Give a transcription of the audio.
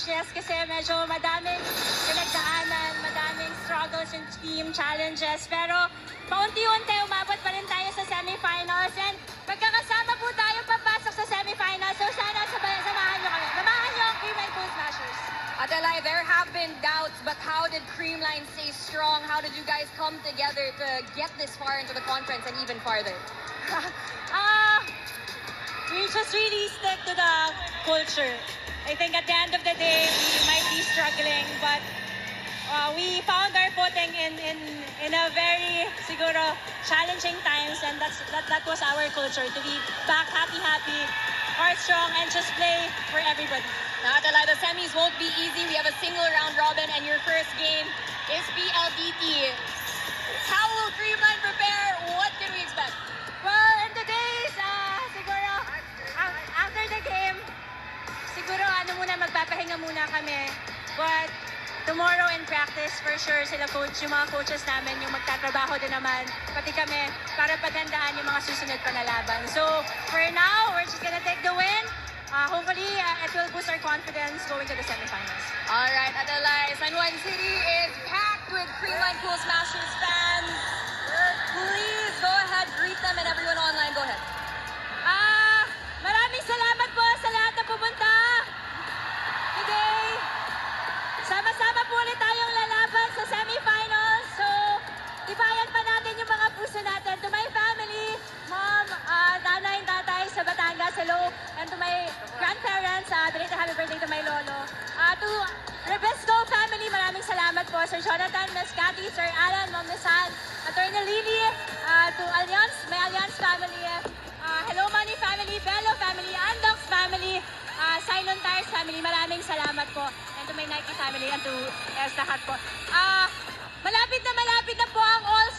Jess, kasi medyo madaming pinagdaanan, madaming struggles and team challenges. Pero paunti-unti umabot pa rin tayo sa semifinals and magkakasama po tayo papasok sa semifinals. So sana samahan nyo kami. Samahan nyo ang Creamline Cool Smashers. Adelai, there have been doubts, but how did Creamline stay strong? How did you guys come together to get this far into the conference and even farther? We just really stick to the culture. I think at the end of the day, we might be struggling, but we found our footing in a very siguro challenging times, and that was our culture, to be back happy, heart strong, and just play for everybody. Now, Adelai, the semis won't be easy. We have a single round robin, and your first game is PLDT. How will Creamline prepare? What can we expect? Well, in today's, siguro, after the game, siguro magpapahinga muna kami. But tomorrow in practice, for sure, yung mga coaches namin, yung magtatrabaho din naman, pati kami, para paghandaan yung mga susunod pa na laban. So, for now, we're just gonna take the win. Hopefully, it will boost our confidence going to the semifinals. All right, Adelai, San Juan City is packed with Creamline Cool Smashers fans. Please go ahead, greet them, and everyone online, go ahead. Maraming salamat po sa lahat na pumunta today. Sama-sama po ulit tayong lalaban sa semifinals. So, tibayan pa natin yung mga puso natin. To my family, mom, nanay, tatay sa Batangas, hello. And to my grandparents, belated happy birthday to my lolo. To Rebesco family, maraming salamat po. Sir Jonathan, Miss Cathy, Sir Alan, Ma'am Misan, Attorney Lily, to Alliance, my Alliance family, Hello Money family, Bello family, Andox family, Silent Tires family, maraming salamat po. And to my Nike family and to lahat po. Malapit na po ang All